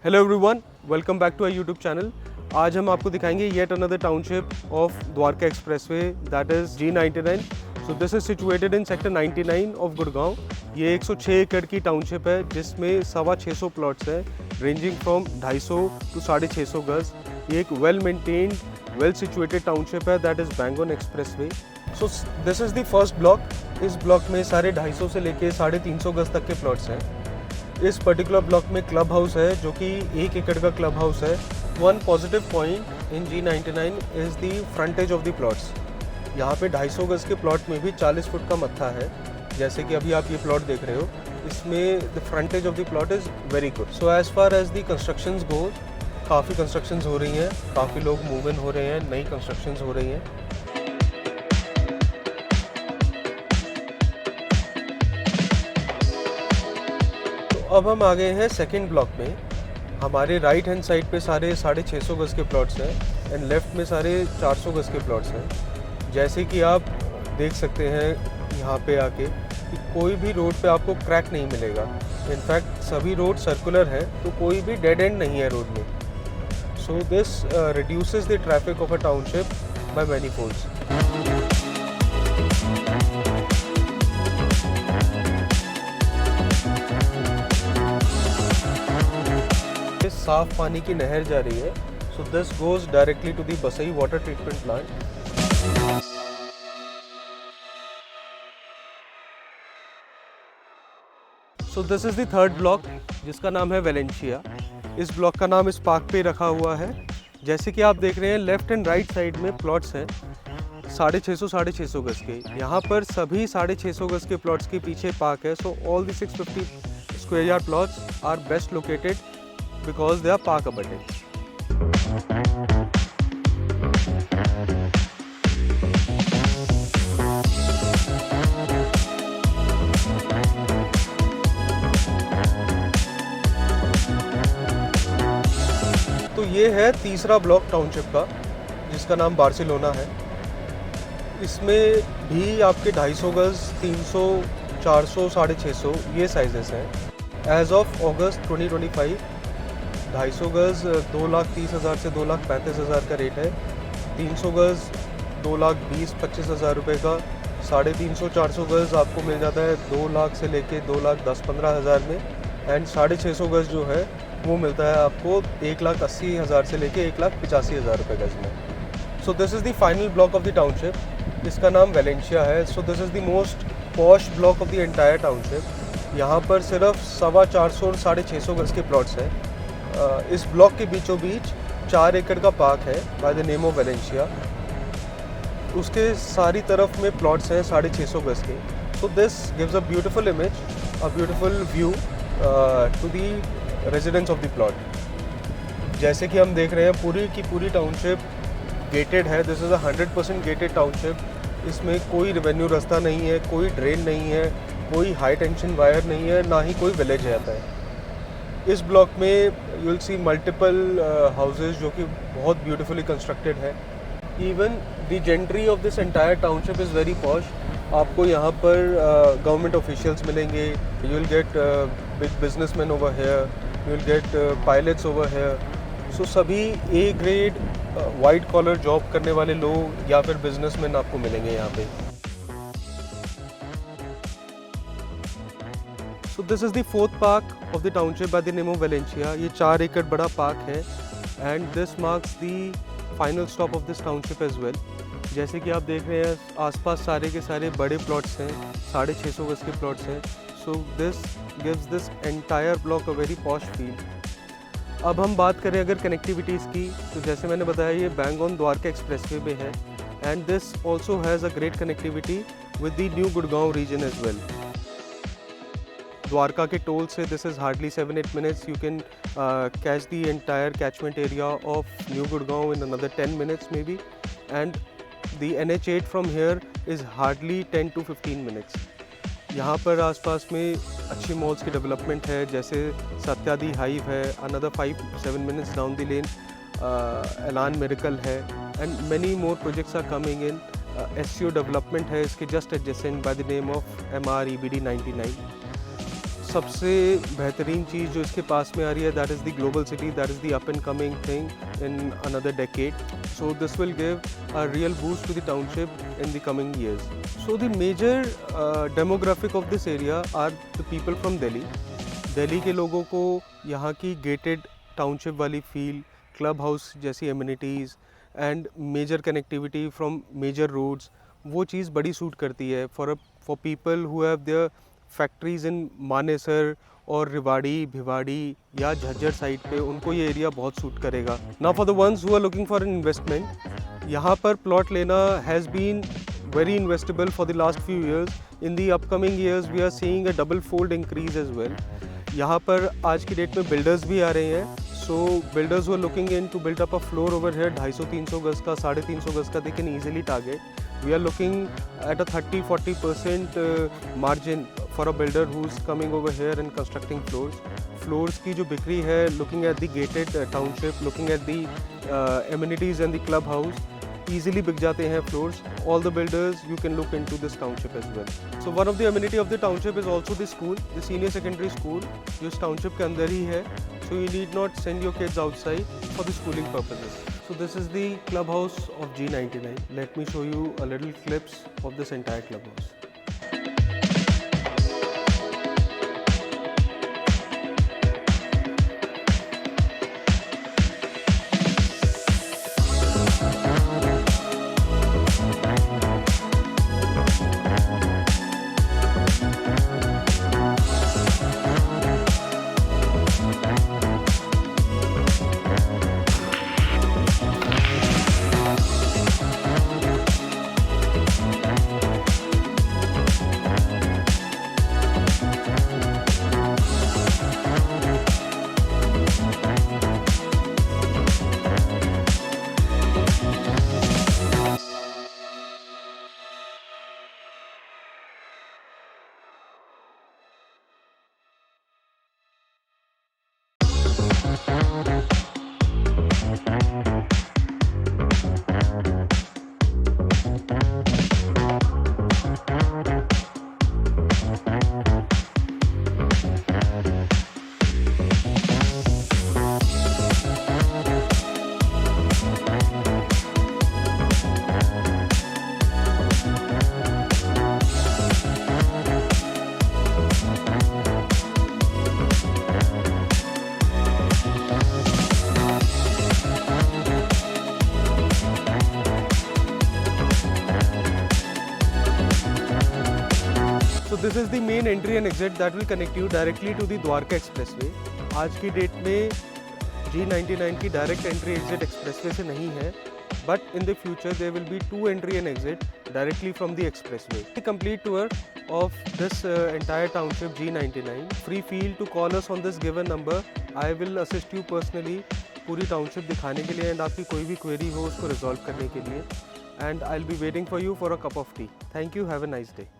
Hello everyone, welcome back to our YouTube channel. आज हम आपको दिखाएंगे yet another township of Dwarka expressway, that is G99। So this is situated in sector 99 ऑफ गुड़गांव। ये 106 एकड़ की टाउनशिप है जिसमें 650 प्लॉट्स हैं, रेंजिंग फ्रॉम 250 टू 650 गज। ये एक well maintained, well situated township है, दैट इज़ बैंगन expressway. So this is the first block. इस ब्लॉक में साढ़े 250 से लेके 350 गज तक के प्लॉट्स हैं। इस पर्टिकुलर ब्लॉक में क्लब हाउस है जो कि 1 एकड़ का क्लब हाउस है। One positive point in G99 is the frontage of the plots. यहाँ पे 250 गज के प्लॉट में भी 40 फुट का मत्था है। जैसे कि अभी आप ये प्लॉट देख रहे हो, इसमें the frontage of the plot is very good. So as far as the constructions go, काफ़ी कंस्ट्रक्शंस हो रही हैं, काफ़ी लोग मूव इन हो रहे हैं, नई कंस्ट्रक्शंस हो रही हैं। अब हम आ गए हैं सेकंड ब्लॉक में। हमारे राइट हैंड साइड पे सारे 650 गज के प्लॉट्स हैं एंड लेफ्ट में सारे 400 गज के प्लॉट्स हैं। जैसे कि आप देख सकते हैं यहाँ पे आके कि कोई भी रोड पे आपको क्रैक नहीं मिलेगा। इनफैक्ट सभी रोड सर्कुलर हैं, तो कोई भी डेड एंड नहीं है रोड में। So this reduces the traffic of a township by many folds. साफ पानी की नहर जा रही है। So this goes directly to the Basai water treatment plant. So this is the third block जिसका नाम है वेलेंशिया। इस ब्लॉक का नाम इस पार्क पे रखा हुआ है। जैसे कि आप देख रहे हैं, लेफ्ट एंड राइट साइड में प्लॉट्स हैं 650 गज के। यहाँ पर सभी 650 गज के प्लॉट्स के पीछे पार्क है। So all the 650 square yard plots are best located because they are park abutting. तो ये है तीसरा ब्लॉक टाउनशिप का जिसका नाम बार्सिलोना है। इसमें भी आपके 250 गज, 300, 400, 650 ये साइजेस हैं। एज ऑफ अगस्त 2025 250 गज 2,30,000 से 2,35,000 का रेट है। 300 गज 2,20,25,000 रुपये का। 350, 400 गज आपको मिल जाता है 2 लाख से लेके 2,10,15,000 में। एंड 650 गज जो है वो मिलता है आपको 1,80,000 से लेके 1,85,000 रुपये गज में। So this is the final block of the township. इसका नाम वेलेंशिया है। So this is the most posh block of the entire township. यहाँ पर सिर्फ 450 और 650 गज के प्लॉट्स हैं। इस ब्लॉक के बीचों बीच 4 एकड़ का पार्क है by the name of Valencia. उसके सारी तरफ में प्लॉट्स हैं 650 गज के। So this gives a beautiful image, a beautiful view to the residents of the plot. जैसे कि हम देख रहे हैं, पूरी की पूरी टाउनशिप गेटेड है। This is a 100% gated township. इसमें कोई रेवेन्यू रास्ता नहीं है, कोई ड्रेन नहीं है, कोई हाई टेंशन वायर नहीं है, ना ही कोई विलेज आता है। इस ब्लॉक में you will see multiple houses जो कि बहुत ब्यूटीफुली कंस्ट्रक्टेड है। Even the gentry of this entire township is very posh. आपको यहाँ पर गवर्नमेंट ऑफिशियल्स मिलेंगे, you will get big businessman over here, you will get pilots over here. So सभी A grade white collar job करने वाले लोग या फिर बिजनेसमैन आपको मिलेंगे यहाँ पे। So this is the fourth park of the township by the name of Valencia. ये 4 एकड़ बड़ा पार्क है and this marks the final stop of this township as well. जैसे कि आप देख रहे हैं, आसपास सारे के सारे बड़े प्लॉट्स हैं, 650 गज के प्लॉट्स हैं। सो this gives this entire block a very posh feel. अब हम बात करें अगर कनेक्टिविटीज़ की, तो जैसे मैंने बताया, ये बैंगन द्वारका एक्सप्रेसवे पे है and this also has a great connectivity with the new Gurgaon region as well. Dwarka के टोल से this is hardly 7-8 minutes. You can catch the entire catchment area of New Gurgaon in another 10 minutes maybe. And the NH8 from here is hardly 10 to 15 minutes. यहाँ पर आसपास में अच्छी malls की development है, जैसे सत्यादी हाइव है, another 5-7 minutes down the lane एलान मिरेकल है, and many more projects are coming in. SCO development है इसके just adjacent bye the name of MR EBD 99. सबसे बेहतरीन चीज़ जो इसके पास में आ रही है, that is the global city, that is the up and coming thing in another decade. So this will give a real boost to the township in the coming years. So the major demographic of this area are the people from Delhi. Delhi के लोगों को यहाँ की gated township वाली feel, club house जैसी amenities and major connectivity from major roads, वो चीज़ बड़ी सूट करती है for people who have their factories in Manesar और रिवाड़ी, भिवाड़ी या झज्जर साइड पे, उनको ये एरिया बहुत सूट करेगा. Now for the ones who are looking for an investment, यहाँ पर प्लॉट लेना has been very investable for the last few years. In the upcoming years we are seeing a double fold increase as well. यहाँ पर आज की date में builders भी आ रहे हैं. सो builders who are looking in to build up a floor over here 250-300 गज का, 350 गज का, they can easily target. We are looking at a 30-40% margin for a builder who's coming over here and constructing floors. Floors की जो बिक्री है, looking at the gated township, looking at the amenities and the club house, easily बिक जाते हैं floors. All the builders you can look into this township as well. So one of the amenity of the township is also the school, the senior secondary school, जो इस township के अंदर ही है. So you need not send your kids outside for the schooling purposes. So this is the clubhouse of G99. Let me show you a little clips of this entire clubhouse. So this is the main entry and exit that will connect you directly to the Dwarka Expressway. आज की date में G99 की direct entry exit expressway से नहीं है, but in the future there will be 2 entry and exit directly from the expressway. The complete tour of this entire township G99. Free feel to call us on this given number. I will assist you personally पूरी township दिखाने के लिए and आपकी कोई भी query हो उसको resolve करने के लिए. And I'll be waiting for you for a cup of tea. Thank you. Have a nice day.